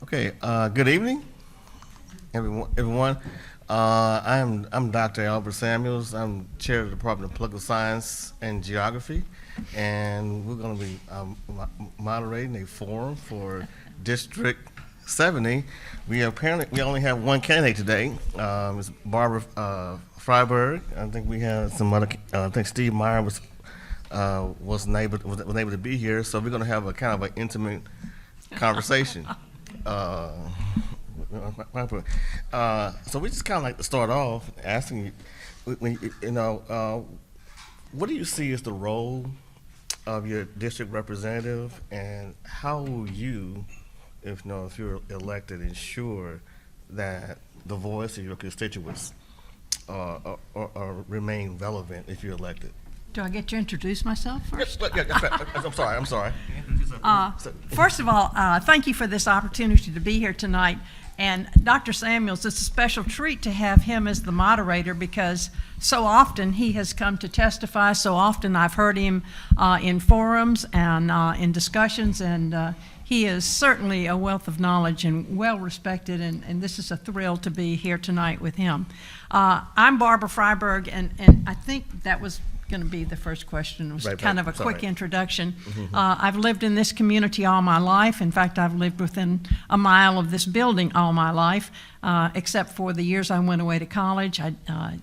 Okay, good evening, everyone. I'm Dr. Albert Samuels. I'm chair of the Department of Political Science and Geography, and we're going to be moderating a forum for District 70. We only have one candidate today. It's Barbara Freiberg. I think we have some other. I think Steve Meyer wasn't able to be here, so we're going to have a kind of an intimate conversation. So we just kind of like to start off asking you, what do you see as the role of your district representative, and how will you, if you're elected, ensure that the voice of your constituents remain relevant if you're elected? Do I get to introduce myself first? I'm sorry. First of all, thank you for this opportunity to be here tonight. And Dr. Samuels, it's a special treat to have him as the moderator because so often he has come to testify. So often I've heard him in forums and in discussions, and he is certainly a wealth of knowledge and well respected, and this is a thrill to be here tonight with him. I'm Barbara Freiberg, and I think that was going to be the first question. It was kind of a quick introduction. I've lived in this community all my life. In fact, I've lived within a mile of this building all my life, except for the years I went away to college. I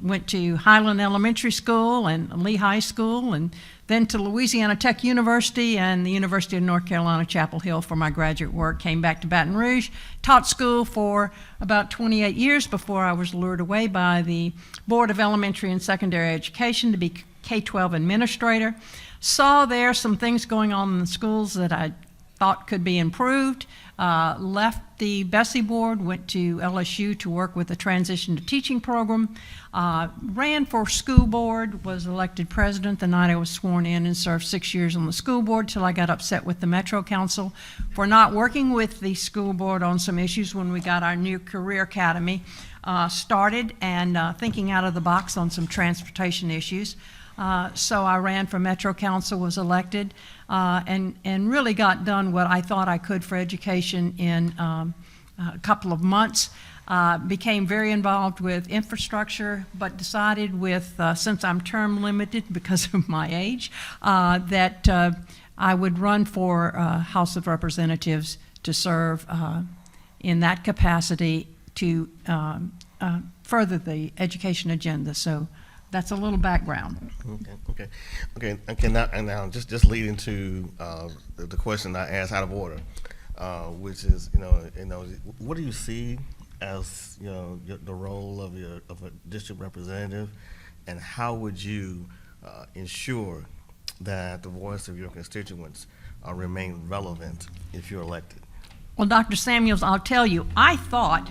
went to Highland Elementary School and Lee High School, and then to Louisiana Tech University and the University of North Carolina, Chapel Hill for my graduate work. Came back to Baton Rouge, taught school for about 28 years before I was lured away by the Board of Elementary and Secondary Education to be K-12 administrator. Saw there some things going on in the schools that I thought could be improved. Left the Bessie board, went to LSU to work with the transition to teaching program. Ran for school board, was elected president the night I was sworn in, and served 6 years on the school board till I got upset with the Metro Council for not working with the school board on some issues when we got our new career academy started, and thinking out of the box on some transportation issues. So I ran for Metro Council, was elected, and really got done what I thought I could for education in a couple of months. Became very involved with infrastructure, but decided since I'm term limited because of my age, that I would run for House of Representatives to serve in that capacity to further the education agenda. So that's a little background. Okay. Now, just leading to the question I asked out of order, which is, what do you see as the role of a district representative, and how would you ensure that the voice of your constituents remain relevant if you're elected? Well, Dr. Samuels, I'll tell you, I thought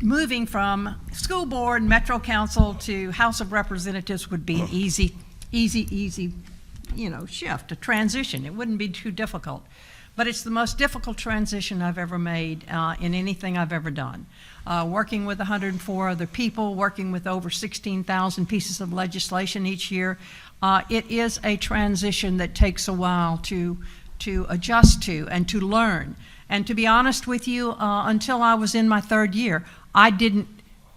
moving from school board, Metro Council to House of Representatives would be an easy, shift, a transition. It wouldn't be too difficult. But it's the most difficult transition I've ever made in anything I've ever done. Working with 104 other people, working with over 16,000 pieces of legislation each year, it is a transition that takes a while to adjust to and to learn. And to be honest with you, until I was in my third year, I didn't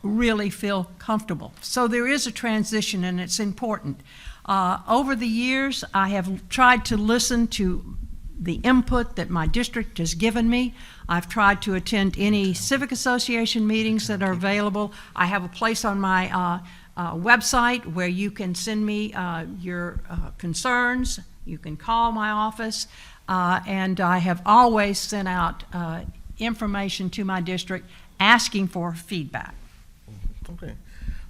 really feel comfortable. So there is a transition, and it's important. Over the years, I have tried to listen to the input that my district has given me. I've tried to attend any civic association meetings that are available. I have a place on my website where you can send me your concerns. You can call my office. And I have always sent out information to my district asking for feedback. Okay,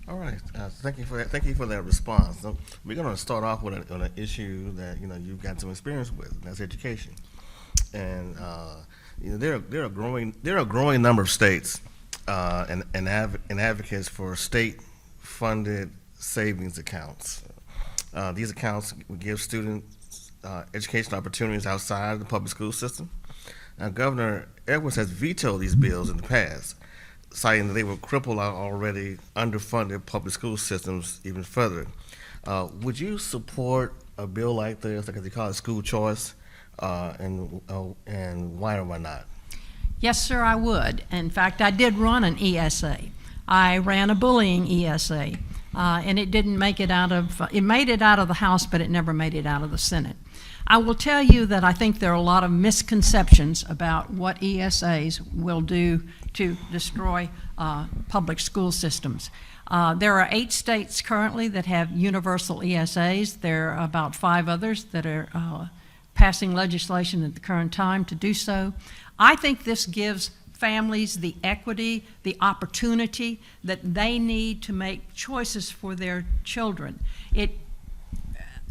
all right. Thank you for that. Thank you for that response. So we're going to start off with an issue that you've got some experience with, and that's education. And there are a growing number of states and advocates for state-funded savings accounts. These accounts will give students education opportunities outside the public school system. Now, Governor Edwards has vetoed these bills in the past, citing that they will cripple our already underfunded public school systems even further. Would you support a bill like this, like they call it school choice, and why or why not? Yes, sir, I would. In fact, I did run an ESA. I ran a bullying ESA, and it didn't make it out of, it made it out of the House, but it never made it out of the Senate. I will tell you that I think there are a lot of misconceptions about what ESAs will do to destroy public school systems. There are 8 states currently that have universal ESAs. There are about 5 others that are passing legislation at the current time to do so. I think this gives families the equity, the opportunity that they need to make choices for their children.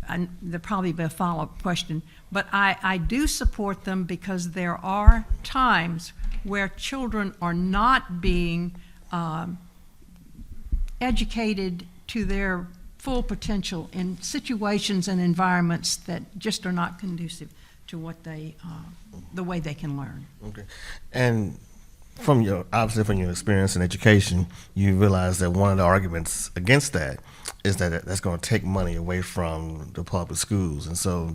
And there'll probably be a follow-up question, but I do support them because there are times where children are not being educated to their full potential in situations and environments that just are not conducive to what they, the way they can learn. Okay. And obviously from your experience in education, you realize that one of the arguments against that is that that's going to take money away from the public schools. And so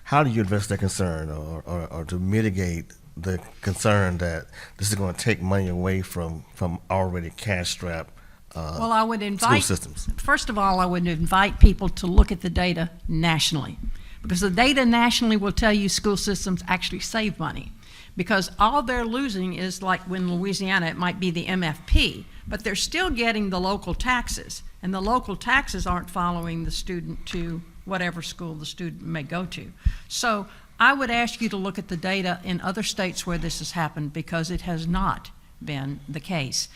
how do you address that concern or to mitigate the concern that this is going to take money away from already cash-strapped Well, I would school invite, systems? first of all, I would invite people to look at the data nationally, because the data nationally will tell you school systems actually save money. Because all they're losing is, like in Louisiana, it might be the MFP, but they're still getting the local taxes, and the local taxes aren't following the student to whatever school the student may go to. So I would ask you to look at the data in other states where this has happened, because it has not been the case.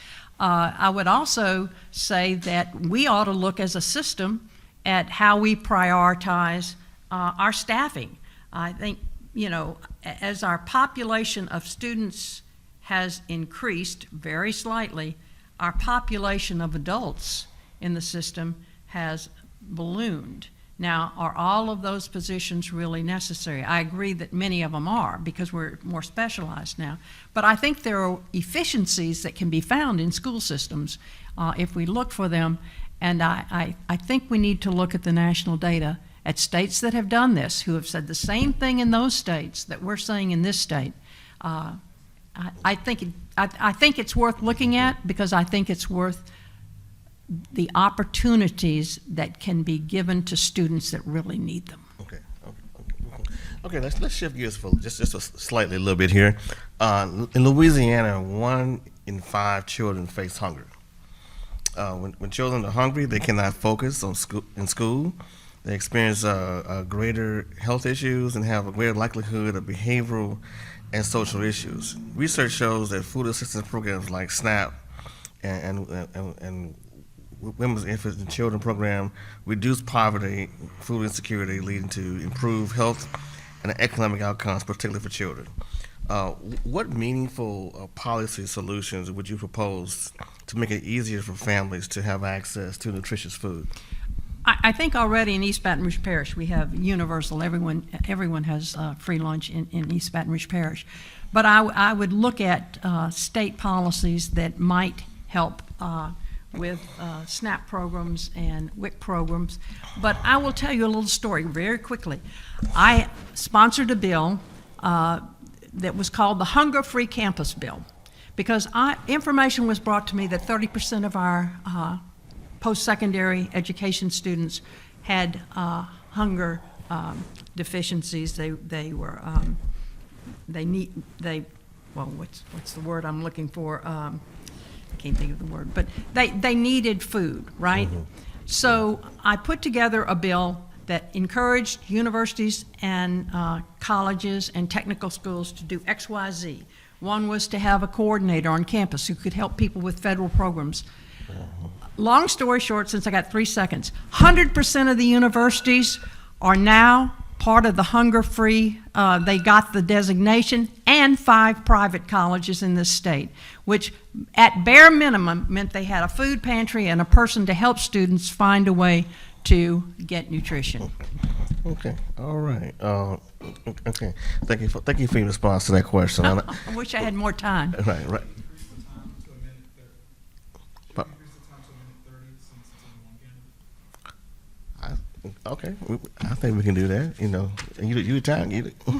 I would also say that we ought to look as a system at how we prioritize our staffing. I think, you know, as our population of students has increased very slightly, our population of adults in the system has ballooned. Now, are all of those positions really necessary? I agree that many of them are, because we're more specialized now. But I think there are efficiencies that can be found in school systems if we look for them. And I think we need to look at the national data at states that have done this, who have said the same thing in those states that we're saying in this state. I think it's worth looking at, because I think it's worth the opportunities that can be given to students that really need them. Okay. Let's shift gears for just a little bit here. In Louisiana, 1 in 5 children face hunger. When children are hungry, they cannot focus in school. They experience greater health issues and have a greater likelihood of behavioral and social issues. Research shows that food assistance programs like SNAP and Women's Infants and Children program reduce poverty, food insecurity, leading to improved health and economic outcomes, particularly for children. What meaningful policy solutions would you propose to make it easier for families to have access to nutritious food? I think already in East Baton Rouge Parish we have universal, everyone has free lunch in East Baton Rouge Parish. But I would look at state policies that might help with SNAP programs and WIC programs. But I will tell you a little story very quickly. I sponsored a bill that was called the Hunger-Free Campus Bill, because information was brought to me that 30% of our post-secondary education students had hunger deficiencies. What's the word I'm looking for? Can't think of the word, but they needed food, right? Mm-hmm. So I put together a bill that encouraged universities and colleges and technical schools to do XYZ. One was to have a coordinator on campus who could help people with federal programs. Mm-hmm. Long story short, since I got 3 seconds, 100% of the universities are now part of the hunger-free. They got the designation, and 5 private colleges in this state, which at bare minimum meant they had a food pantry and a person to help students find a way to get nutrition. Okay, all right. Okay, thank you for your response to that question. I wish I had more time. Right. Okay, I think we can do that. You know, you time.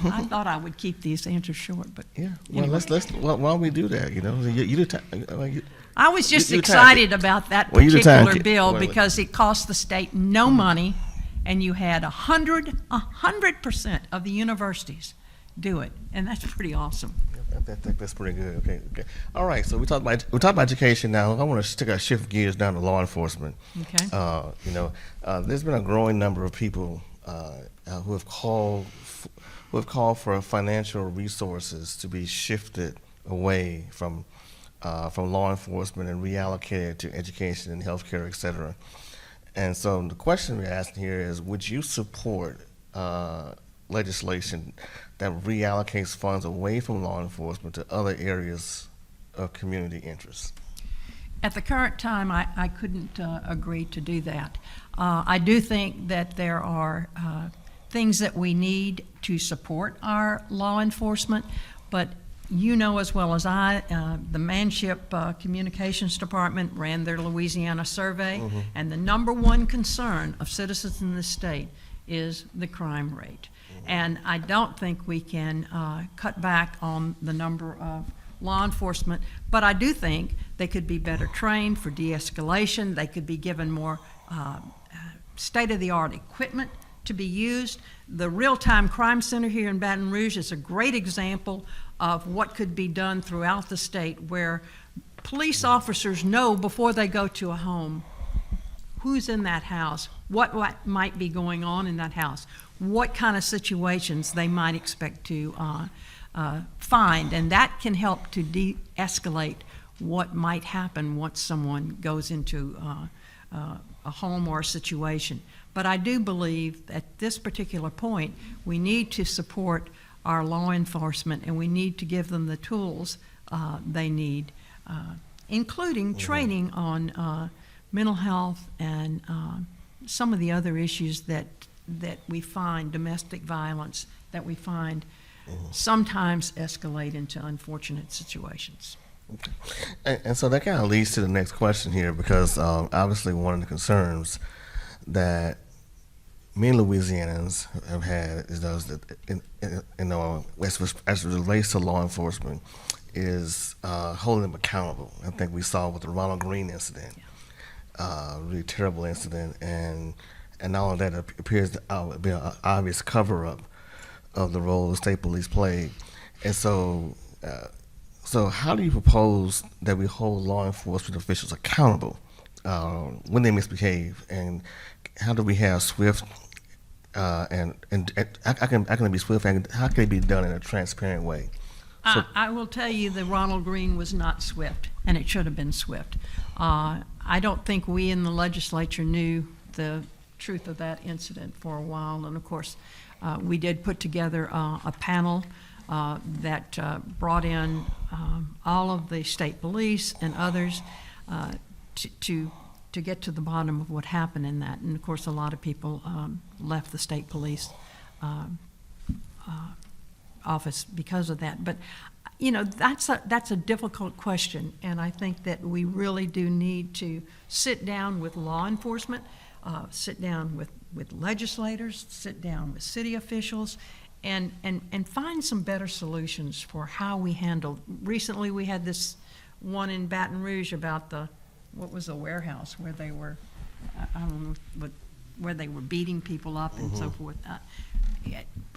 I thought I would keep these answers short, but Yeah. Well, anyway. why don't we do that? You know, you do time. I was just you excited about that Well, you the particular time- bill well, because it cost the state no money, and you had 100% of the universities do it, and that's pretty awesome. I think that's pretty good. Okay. All right. So we talked about education now. I want to take a shift gears down to law enforcement. Okay. There's been a growing number of people who have called for financial resources to be shifted away from law enforcement and reallocated to education and healthcare, et cetera. And so the question we're asking here is: would you support legislation that reallocates funds away from law enforcement to other areas of community interest? At the current time, I couldn't agree to do that. I do think that there are things that we need to support our law enforcement, but you know as well as I, the Manship Communications Department ran their Louisiana survey, and the number one concern of citizens in this state is the crime rate. And I don't think we can cut back on the number of law enforcement, but I do think they could be better trained for de-escalation. They could be given more state-of-the-art equipment to be used. The Real-Time Crime Center here in Baton Rouge is a great example of what could be done throughout the state, where police officers know before they go to a home who's in that house, what might be going on in that house, what kind of situations they might expect to find, and that can help to de-escalate what might happen once someone goes into a home or a situation. But I do believe at this particular point, we need to support our law enforcement, and we need to give them the tools they need, including training on mental health and some of the other issues that we find, domestic violence, that we find sometimes escalate into unfortunate situations. Okay. And so that kind of leads to the next question here, because obviously one of the concerns that many Louisianans have had is those that, as it relates to law enforcement, is holding them accountable. I think we saw with the Ronald Green incident, really terrible incident, and all of that appears to be an obvious cover-up of the role the state police played. And so, how do you propose that we hold law enforcement officials accountable when they misbehave, and how do we have swift and how can it be swift, and how can it be done in a transparent way? So, I will tell you that Ronald Green was not swift, and it should have been swift. I don't think we in the legislature knew the truth of that incident for a while, and of course, we did put together a panel that brought in all of the state police and others to get to the bottom of what happened in that. And of course, a lot of people left the state police office because of that. But you know, that's a difficult question, and I think that we really do need to sit down with law enforcement, sit down with legislators, sit down with city officials, and find some better solutions for how we handle. Recently, we had this one in Baton Rouge about what was the warehouse where they were, I don't know, where they were beating people up and so forth.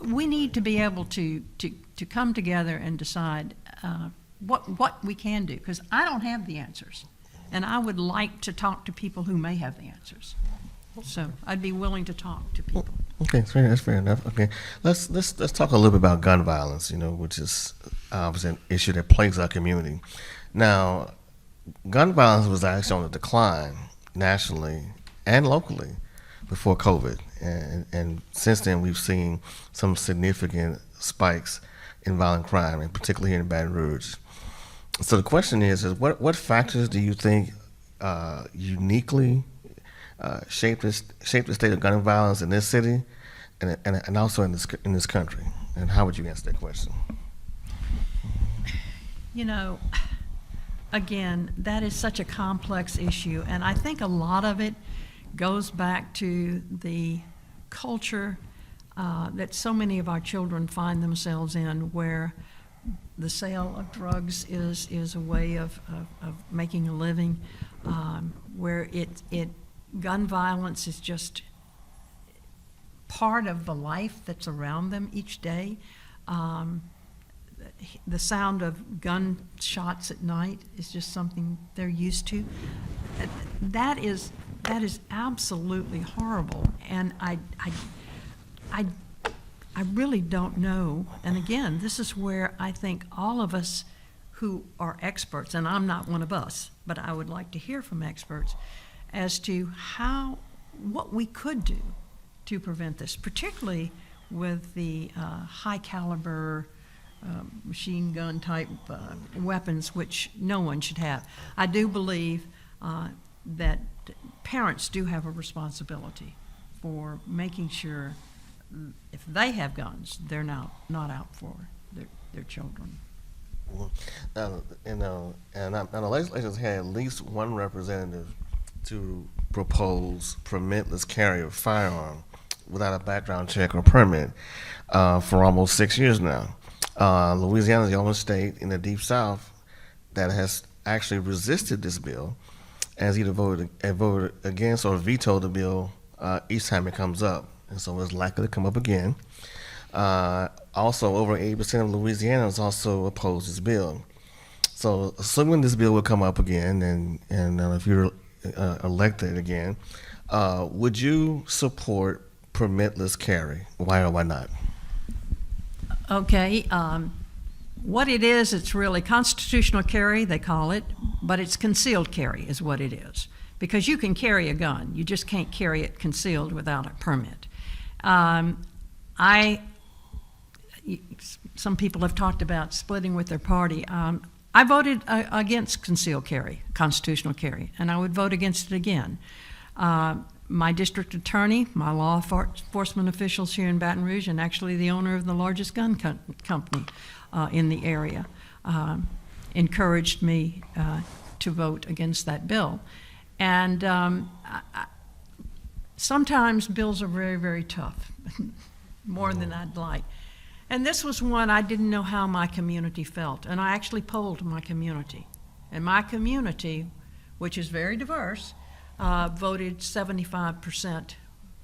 We need to be able to come together and decide what we can do, because I don't have the answers, and I would like to talk to people who may have the answers. So I'd be willing to talk to people. Okay, that's fair enough. Okay, let's talk a little bit about gun violence, which is obviously an issue that plagues our community. Now, gun violence was actually on the decline nationally and locally before COVID, and since then we've seen some significant spikes in violent crime, and particularly here in Baton Rouge. So the question is what factors do you think uniquely shape the state of gun violence in this city, and also in this country, and how would you answer that question? Again, that is such a complex issue, and I think a lot of it goes back to the culture that so many of our children find themselves in, where the sale of drugs is a way of making a living, where gun violence is just part of the life that's around them each day. The sound of gunshots at night is just something they're used to. That is absolutely horrible, and I really don't know. And again, this is where I think all of us who are experts, and I'm not one of us, but I would like to hear from experts as to what we could do to prevent this, particularly with the high caliber machine gun type weapons, which no one should have. I do believe that parents do have a responsibility for making sure if they have guns, they're not out for their children. And the legislature's had at least one representative to propose permitless carry of firearm without a background check or permit for almost 6 years now. Louisiana is the only state in the Deep South that has actually resisted this bill, as either voted against or vetoed the bill each time it comes up, and so it's likely to come up again. Also, over 80% of Louisianans also oppose this bill. So, assuming this bill will come up again, and if you're elected again, would you support permitless carry? Why or why not? Okay, what it is, it's really constitutional carry, they call it, but it's concealed carry is what it is. Because you can carry a gun, you just can't carry it concealed without a permit. Some people have talked about splitting with their party. I voted against concealed carry, constitutional carry, and I would vote against it again. My district attorney, my law enforcement officials here in Baton Rouge, and actually the owner of the largest gun company in the area, encouraged me to vote against that bill. And sometimes bills are very, very tough, more than I'd like. And this was one I didn't know how my community felt, and I actually polled my community. And my community, which is very diverse, voted 75%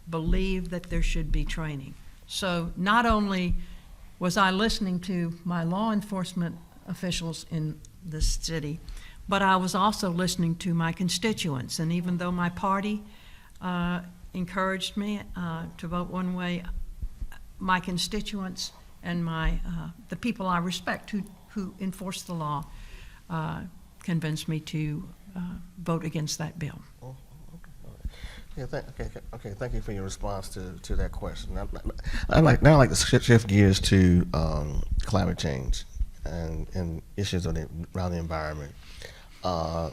believe that there should be training. So not only was I listening to my law enforcement officials in this city, but I was also listening to my constituents. And even though my party encouraged me to vote one way, my constituents and the people I respect who enforce the law convinced me to vote against that bill. Yeah, okay. Thank you for your response to that question. I'd like to shift gears to climate change and issues around the environment.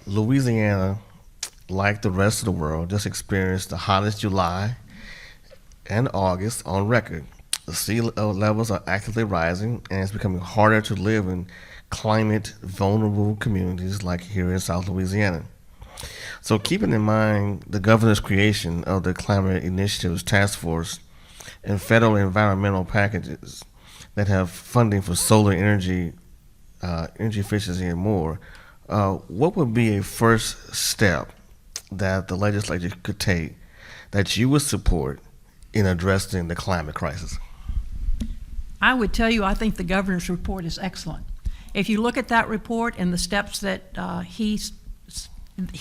Louisiana, like the rest of the world, just experienced the hottest July and August on record. The sea levels are actively rising, and it's becoming harder to live in climate-vulnerable communities like here in South Louisiana. So keeping in mind the governor's creation of the Climate Initiatives Task Force and federal environmental packages that have funding for solar energy, energy efficiency, and more, what would be a first step that the legislature could take that you would support in addressing the climate crisis? I would tell you I think the governor's report is excellent. If you look at that report and the steps that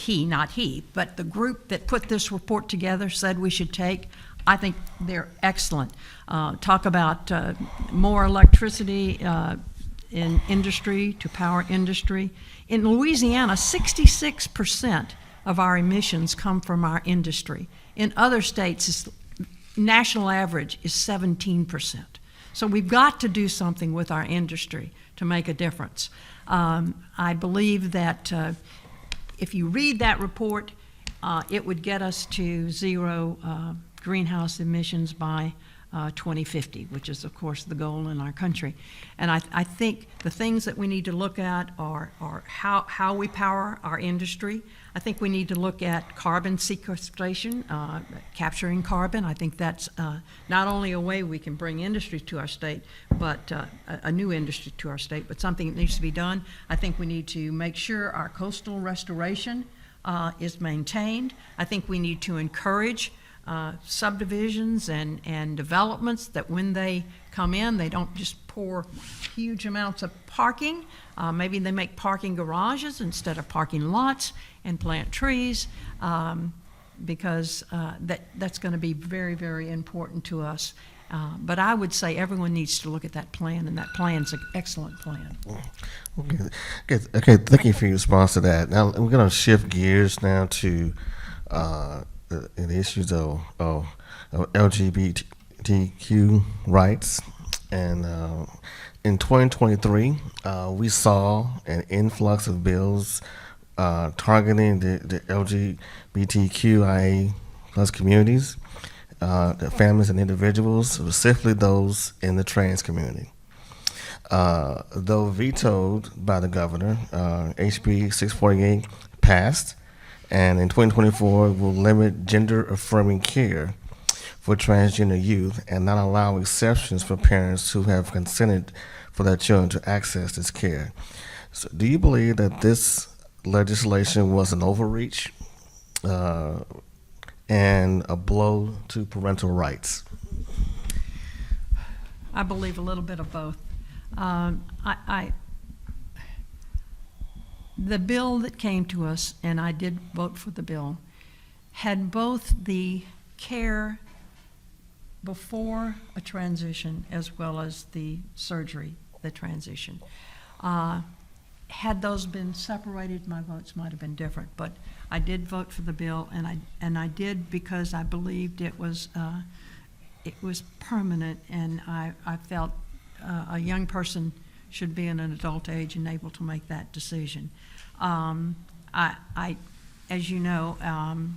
not he, but the group that put this report together said we should take, I think they're excellent. Talk about more electricity in industry to power industry. In Louisiana, 66% of our emissions come from our industry. In other states, national average is 17%. So we've got to do something with our industry to make a difference. I believe that if you read that report, it would get us to zero greenhouse emissions by 2050, which is, of course, the goal in our country. And I think the things that we need to look at are how we power our industry. I think we need to look at carbon sequestration, capturing carbon. I think that's not only a way we can bring industry to our state, but a new industry to our state, but something that needs to be done. I think we need to make sure our coastal restoration is maintained. I think we need to encourage subdivisions and developments that when they come in, they don't just pour huge amounts of parking. Maybe they make parking garages instead of parking lots and plant trees, because that's going to be very, very important to us. But I would say everyone needs to look at that plan, and that plan's an excellent plan. Okay. Thank you for your response to that. Now we're going to shift gears now to the issues of LGBTQ rights. And in 2023, we saw an influx of bills targeting the LGBTQIA plus communities, the families and individuals, specifically those in the trans community. Though vetoed by the governor, HB 648 passed, and in 2024 will limit gender-affirming care for transgender youth and not allow exceptions for parents who have consented for their children to access this care. So do you believe that this legislation was an overreach and a blow to parental rights? I believe a little bit of both. The bill that came to us, and I did vote for the bill, had both the care before a transition as well as the surgery, the transition. Had those been separated, my votes might have been different, but I did vote for the bill, and I did because I believed it was permanent, and I felt a young person should be in an adult age and able to make that decision. As you know,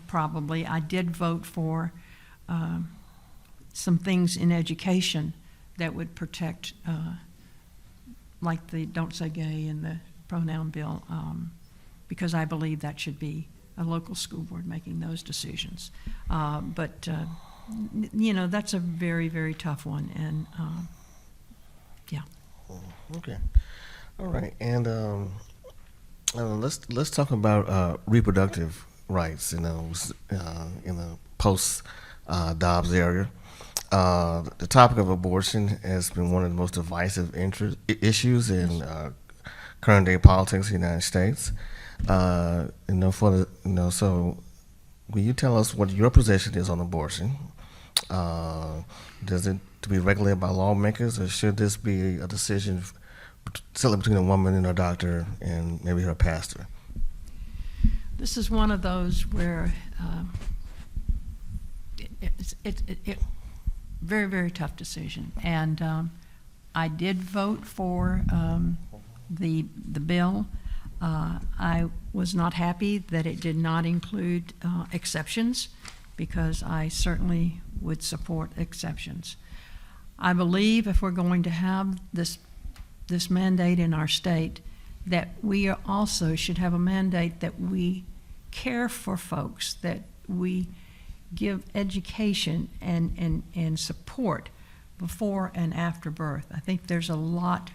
probably, I did vote for some things in education that would protect, like the Don't Say Gay and the pronoun bill, because I believe that should be a local school board making those decisions. But that's a very, very tough one, and yeah. Okay. All right. And let's talk about reproductive rights. In the post Dobbs area, the topic of abortion has been one of the most divisive issues in current day politics in the United States. So will you tell us what your position is on abortion? Does it to be regulated by lawmakers, or should this be a decision solely between a woman and her doctor and maybe her pastor? This is one of those where it's very, very tough decision. And I did vote for the bill. I was not happy that it did not include exceptions, because I certainly would support exceptions. I believe if we're going to have this mandate in our state, that we also should have a mandate that we care for folks, that we give education and support before and after birth. I think there's a lot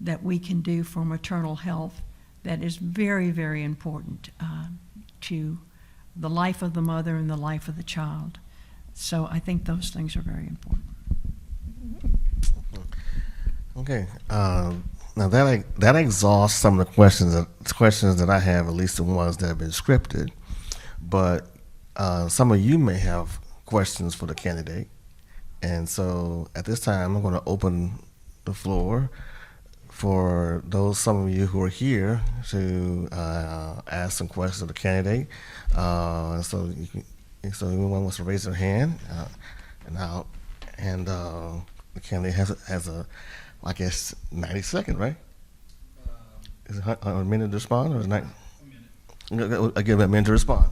that we can do for maternal health that is very, very important to the life of the mother and the life of the child. So I think those things are very important. Okay. Now that exhausts some of the questions that I have, at least the ones that have been scripted. But some of you may have questions for the candidate, and so at this time I'm going to open the floor for some of you who are here to ask some questions of the candidate. So anyone wants to raise their hand, and the candidate has a, I guess, 90 seconds, right? Is it a minute to respond, or is it 90? A minute. I give it a minute to respond.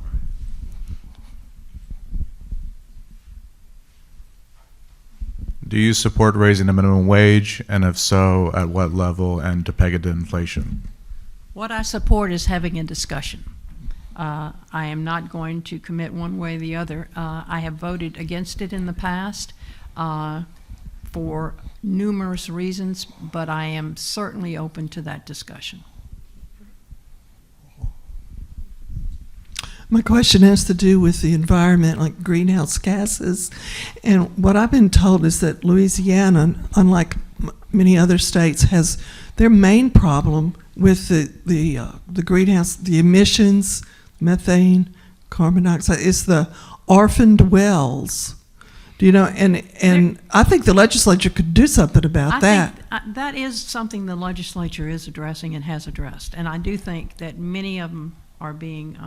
Do you support raising the minimum wage, and if so, at what level and to peg it to inflation? What I support is having a discussion. I am not going to commit one way or the other. I have voted against it in the past for numerous reasons, but I am certainly open to that discussion. My question has to do with the environment, like greenhouse gases. And what I've been told is that Louisiana, unlike many other states, has their main problem with the greenhouse, the emissions, methane, carbon dioxide, is the orphaned wells. Do you know? And I think the legislature could do something about that. Think that is something the legislature is addressing and has addressed. And I do think that many of them are being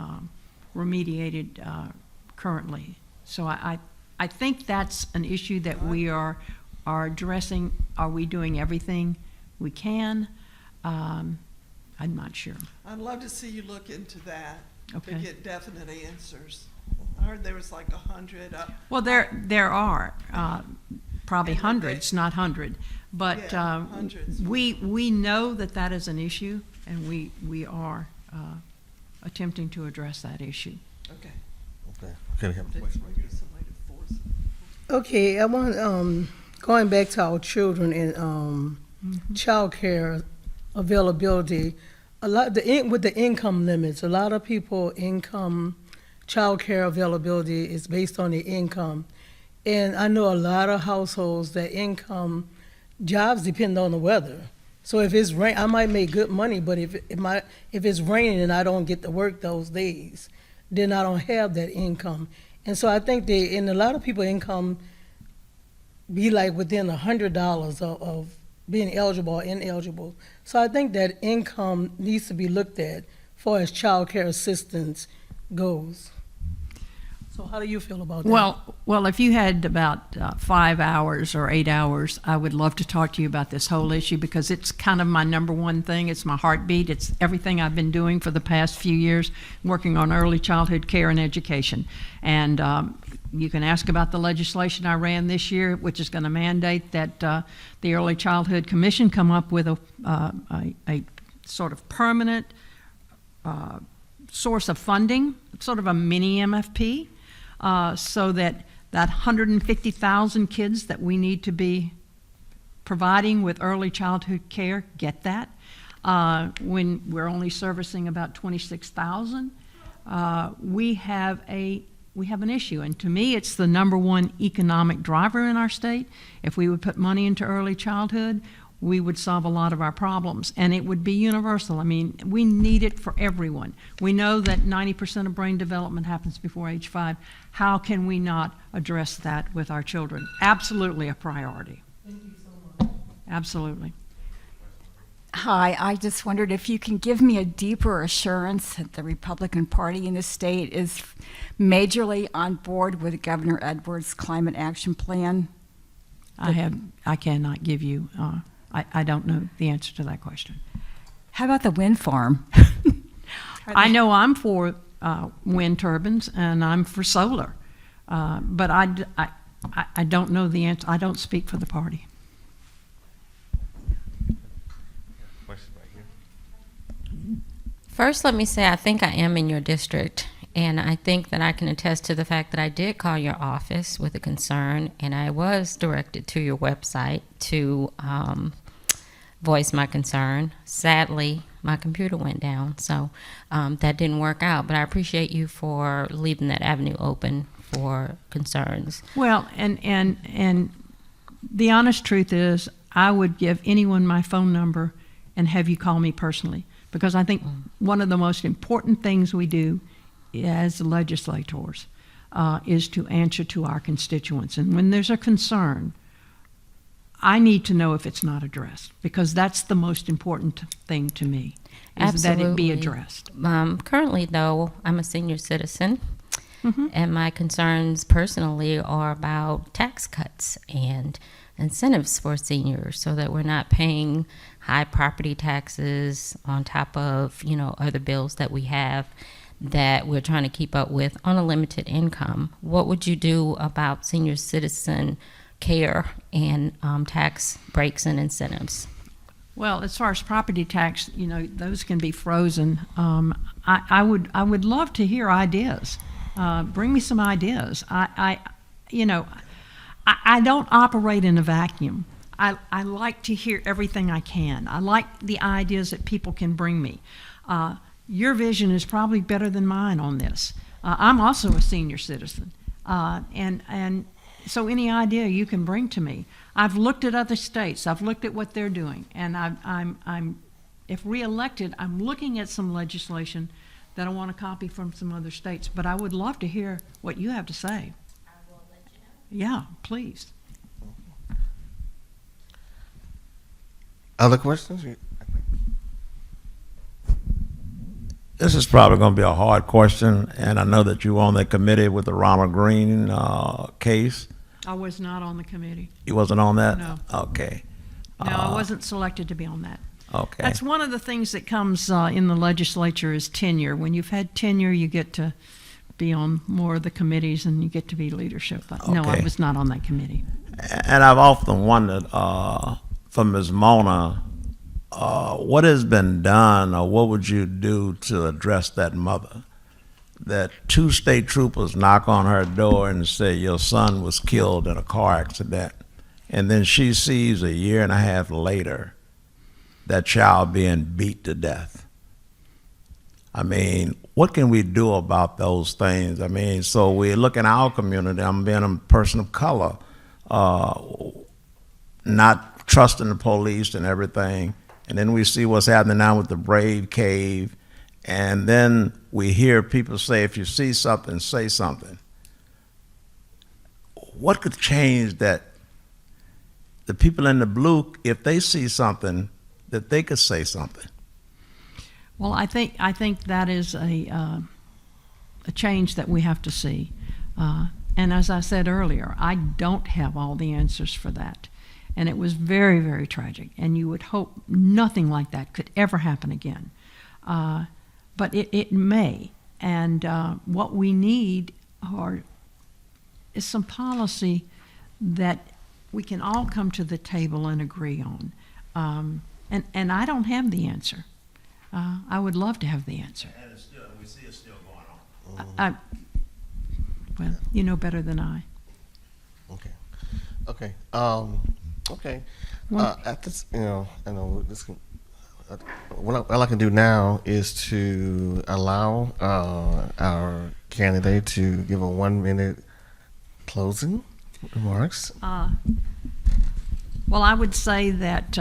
remediated currently. So I think that's an issue that we are addressing. Are we doing everything we can? I'm not sure. I'd love to see you look into that Okay. to get definite answers. I heard there was like 100. Well, there are probably And that hundreds, not 100, but Yeah, hundreds. we know that is an issue, and we are attempting to address that issue. Okay. Okay. Okay, we have a question. Okay, I want going back to our children and child care availability. With the income limits, a lot of people child care availability is based on the income, and I know a lot of households that jobs depend on the weather. So if it's rain, I might make good money, but if it's raining and I don't get to work those days, then I don't have that income. And so I think and a lot of people income be like within $100 of being eligible or ineligible. So I think that income needs to be looked at far as child care assistance goes. So how do you feel about that? Well, if you had about 5 hours or 8 hours, I would love to talk to you about this whole issue, because it's kind of my number one thing. It's my heartbeat. It's everything I've been doing for the past few years, working on early childhood care and education. And you can ask about the legislation I ran this year, which is going to mandate that the Early Childhood Commission come up with a sort of permanent source of funding, sort of a mini MFP, so that 150,000 kids that we need to be providing with early childhood care get that. When we're only servicing about 26,000, we have an issue, and to me, it's the number one economic driver in our state. If we would put money into early childhood, we would solve a lot of our problems, and it would be universal. I mean, we need it for everyone. We know that 90% of brain development happens before age 5. How can we not address that with our children? Absolutely a priority. Thank you so much. Absolutely. Hi, I just wondered if you can give me a deeper assurance that the Republican Party in the state is majorly on board with Governor Edwards' climate action plan. I cannot give you, I don't know the answer to that question. How about the wind farm? I know I'm for wind turbines and I'm for solar, but I don't know the answer. I don't speak for the party. Question right here. First, let me say I think I am in your district, and I think that I can attest to the fact that I did call your office with a concern, and I was directed to your website to voice my concern. Sadly, my computer went down, so that didn't work out, but I appreciate you for leaving that avenue open for concerns. Well, and the honest truth is, I would give anyone my phone number and have you call me personally, because I think one of the most important things we do as legislators is to answer to our constituents. And when there's a concern, I need to know if it's not addressed, because that's the most important thing to me, is that it be Absolutely. addressed. Currently, though, I'm a senior citizen, and my concerns personally are about tax cuts and incentives for seniors, so that we're not paying high property taxes on top of, other bills that we have that we're trying to keep up with on a limited income. What would you do about senior citizen care and tax breaks and incentives. Well, as far as property tax, those can be frozen. I would love to hear ideas. Bring me some ideas. I don't operate in a vacuum. I like to hear everything I can. I like the ideas that people can bring me. Your vision is probably better than mine on this. I'm also a senior citizen, and so any idea you can bring to me. I've looked at other states. I've looked at what they're doing, and I'm if reelected, I'm looking at some legislation that I want to copy from some other states. But I would love to hear what you have to say. I will let you know. Yeah, please. Other questions? This is probably going to be a hard question, and I know that you were on the committee with the Ronald Green case. I was not on the committee. You wasn't on that? No. Okay. No, I wasn't selected to be on that. Okay. That's one of the things that comes in the legislature is tenure. When you've had tenure, you get to be on more of the committees and you get to be leadership. But no, I Okay. was not on that committee. And I've often wondered, from Ms. Mona, what has been done, or what would you do to address that mother? That 2 state troopers knock on her door and say, your son was killed in a car accident. And then she sees a year and a half later that child being beat to death. I mean, what can we do about those things? I mean, so we look in our community, I'm being a person of color, not trusting the police and everything. And then we see what's happening now with the Brave Cave. And then we hear people say, if you see something, say something. What could change that the people in the blue, if they see something, that they could say something? Well, I think that is a change that we have to see. And as I said earlier, I don't have all the answers for that. And it was very, very tragic. And you would hope nothing like that could ever happen again. But it may. And what we need is some policy that we can all come to the table and agree on. And I don't have the answer. I would love to have the answer. And we see it still going on. Well, you know better than I. Okay. Okay. Okay. At this, I know this. What I can do now is to allow our candidate to give a 1-minute closing remarks. Well, I would say that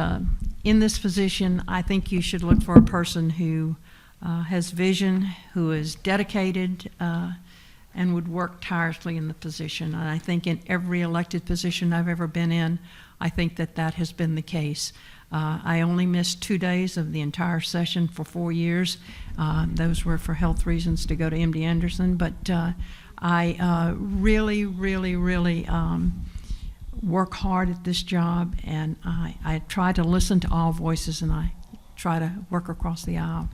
in this position, I think you should look for a person who has vision, who is dedicated, and would work tirelessly in the position. And I think in every elected position I've ever been in, I think that has been the case. I only missed 2 days of the entire session for 4 years. Those were for health reasons to go to MD Anderson. But I really, really, really work hard at this job, and I try to listen to all voices, and I try to work across the aisle.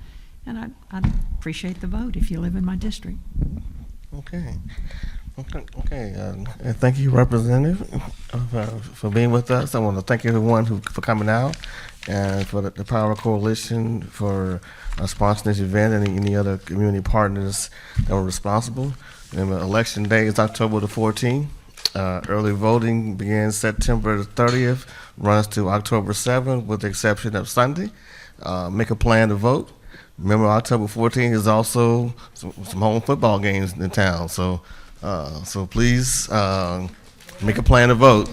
And I'd appreciate the vote if you live in my district. Okay. Thank you, Representative, for being with us. I want to thank everyone for coming out, and for the Power Coalition for sponsoring this event, and any other community partners that were responsible. And the election day is October the 14th. Early voting begins September the 30th, runs to October 7th, with the exception of Sunday. Make a plan to vote. Remember, October 14th is also some home football games in town, so please make a plan to vote.